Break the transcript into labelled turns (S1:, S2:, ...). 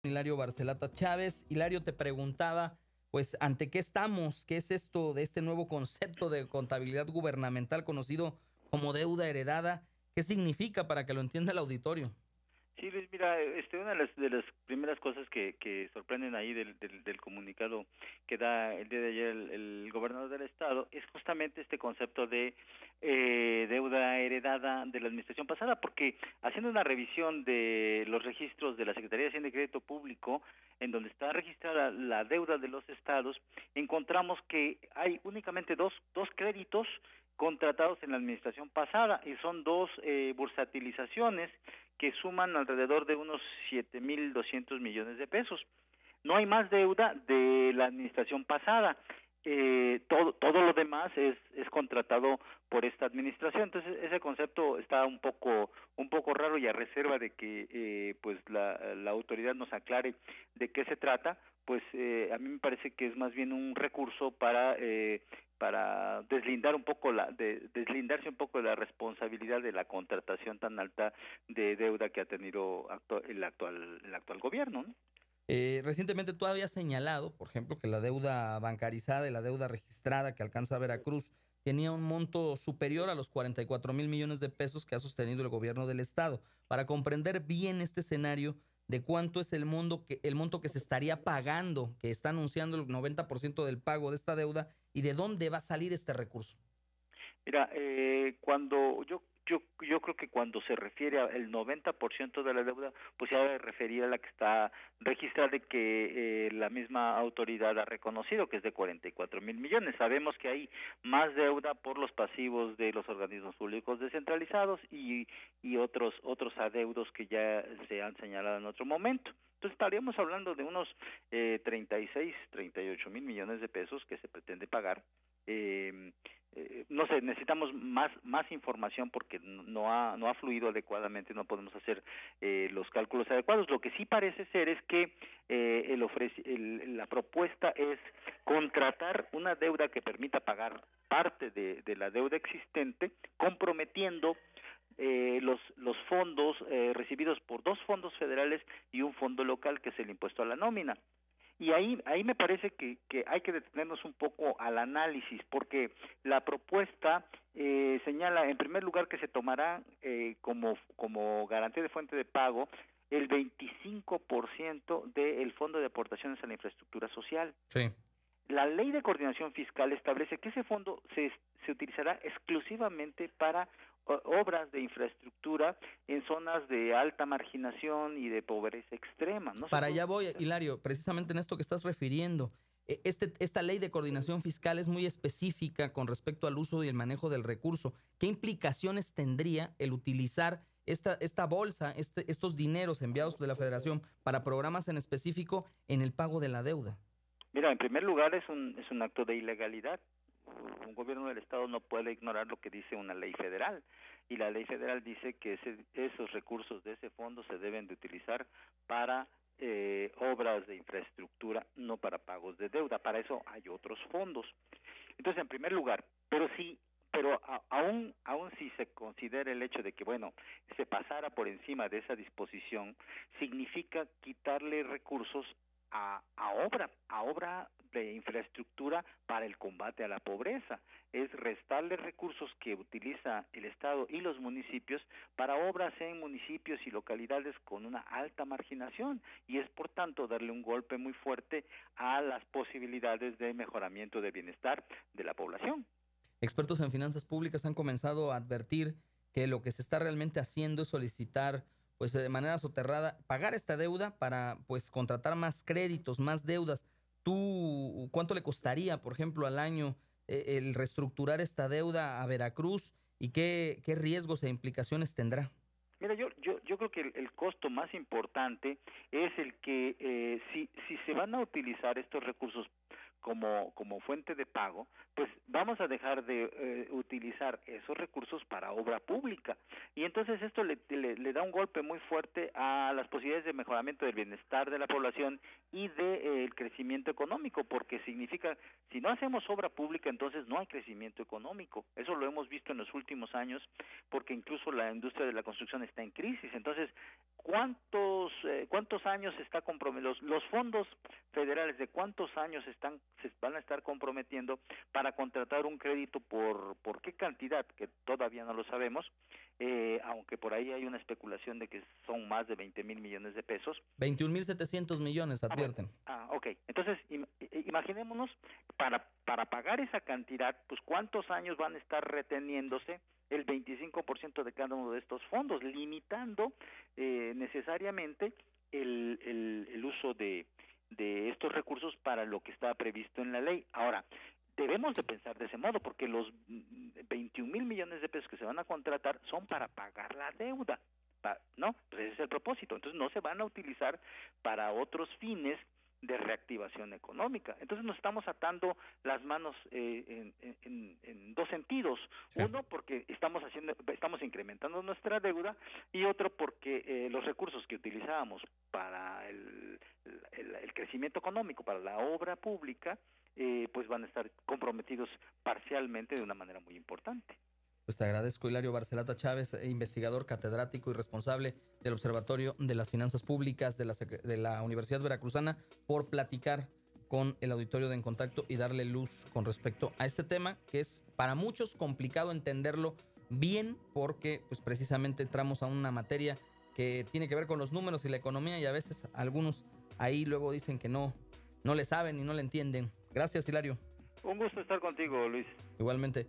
S1: Hilario Barcelata Chávez. Hilario, te preguntaba, pues, ¿ante qué estamos? ¿Qué es esto de este nuevo concepto de contabilidad gubernamental conocido como deuda heredada? ¿Qué significa para que lo entienda el auditorio?
S2: Sí, Luis, mira, una de las primeras cosas que sorprenden ahí del comunicado que da el día de ayer el gobernador del estado es justamente este concepto de deuda heredada de la administración pasada, porque haciendo una revisión de los registros de la Secretaría de Hacienda y Crédito Público, en donde está registrada la deuda de los estados, encontramos que hay únicamente dos créditos contratados en la administración pasada y son dos bursatilizaciones que suman alrededor de unos 7,200 millones de pesos. No hay más deuda de la administración pasada. Todo lo demás es contratado por esta administración. Entonces ese concepto está un poco raro, y a reserva de que pues la autoridad nos aclare de qué se trata, pues a mí me parece que es más bien un recurso para deslindarse un poco de la responsabilidad de la contratación tan alta de deuda que ha tenido el actual gobierno, ¿no?
S1: Recientemente tú habías señalado, por ejemplo, que la deuda bancarizada y la deuda registrada que alcanza Veracruz tenía un monto superior a los 44,000 millones de pesos que ha sostenido el gobierno del estado. Para comprender bien este escenario de cuánto es el monto que se estaría pagando, que está anunciando el 90% del pago de esta deuda, y de dónde va a salir este recurso.
S2: Mira, cuando yo creo que cuando se refiere al 90% de la deuda, pues se debe referir a la que está registrada y que la misma autoridad ha reconocido, que es de 44,000 millones. Sabemos que hay más deuda por los pasivos de los organismos públicos descentralizados y otros adeudos que ya se han señalado en otro momento. Entonces estaríamos hablando de unos 38,000 millones de pesos que se pretende pagar. No sé, necesitamos más información porque no ha fluido adecuadamente, no podemos hacer los cálculos adecuados. Lo que sí parece ser es que la propuesta es contratar una deuda que permita pagar parte de la deuda existente, comprometiendo los fondos recibidos por dos fondos federales y un fondo local, que es el impuesto a la nómina. Y ahí me parece que hay que detenernos un poco al análisis, porque la propuesta señala, en primer lugar, que se tomará como garantía de fuente de pago el 25% del Fondo de Aportaciones a la Infraestructura Social.
S1: Sí.
S2: La Ley de Coordinación Fiscal establece que ese fondo se utilizará exclusivamente para obras de infraestructura en zonas de alta marginación y de pobreza extrema. No se
S1: Para
S2: puede
S1: allá voy,
S2: utilizar.
S1: Hilario, precisamente en esto que estás refiriendo. Esta ley de coordinación fiscal es muy específica con respecto al uso y el manejo del recurso. ¿Qué implicaciones tendría el utilizar esta bolsa, estos dineros enviados de la Federación para programas en específico en el pago de la deuda?
S2: Mira, en primer lugar es un acto de ilegalidad. Un gobierno del estado no puede ignorar lo que dice una ley federal, y la ley federal dice que esos recursos de ese fondo se deben de utilizar para obras de infraestructura, no para pagos de deuda. Para eso hay otros fondos. Entonces, en primer lugar, aún si se considera el hecho de que, bueno, se pasara por encima de esa disposición, significa quitarle recursos a obra de infraestructura para el combate a la pobreza. Es restarle recursos que utiliza el Estado y los municipios para obras en municipios y localidades con una alta marginación, y es por tanto darle un golpe muy fuerte a las posibilidades de mejoramiento de bienestar de la población.
S1: Expertos en finanzas públicas han comenzado a advertir que lo que se está realmente haciendo es solicitar, pues de manera soterrada, pagar esta deuda para pues contratar más créditos, más deudas. ¿Tú cuánto le costaría, por ejemplo, al año el reestructurar esta deuda a Veracruz, y qué riesgos e implicaciones tendrá?
S2: Mira, yo creo que el costo más importante es el que si se van a utilizar estos recursos como fuente de pago, pues vamos a dejar de utilizar esos recursos para obra pública. Y entonces esto le da un golpe muy fuerte a las posibilidades de mejoramiento del bienestar de la población y de el crecimiento económico, porque significa, si no hacemos obra pública, entonces no hay crecimiento económico. Eso lo hemos visto en los últimos años, porque incluso la industria de la construcción está en crisis. Entonces, ¿cuántos años está comprometido? Los fondos federales, ¿de cuántos años se van a estar comprometiendo para contratar un crédito por qué cantidad? Que todavía no lo sabemos, aunque por ahí hay una especulación de que son más de 20,000 millones de pesos.
S1: 21,700 millones, advierten.
S2: Ok. Entonces, imaginémonos, para pagar esa cantidad, pues ¿cuántos años van a estar reteniéndose el 25% de cada uno de estos fondos, limitando necesariamente el uso de estos recursos para lo que está previsto en la ley? Ahora, debemos de pensar de ese modo, porque los 21,000 millones de pesos que se van a contratar son para pagar la deuda, ¿no? Pues ese es el propósito. Entonces no se van a utilizar para otros fines de reactivación económica. Entonces nos estamos atando las manos en dos sentidos. Sí. Uno, porque estamos incrementando nuestra deuda, y otro porque los recursos que utilizábamos para el crecimiento económico, para la obra pública, pues van a estar comprometidos parcialmente de una manera muy importante.
S1: Pues te agradezco, Hilario Barcelata Chávez, investigador, catedrático y responsable del Observatorio de las Finanzas Públicas de la Universidad Veracruzana, por platicar con el auditorio de En Contacto y darle luz con respecto a este tema, que es para muchos complicado entenderlo bien, porque pues precisamente entramos a una materia que tiene que ver con los números y la economía, y a veces algunos ahí luego dicen que no le saben y no le entienden. Gracias, Hilario.
S2: Un gusto estar contigo, Luis.
S1: Igualmente.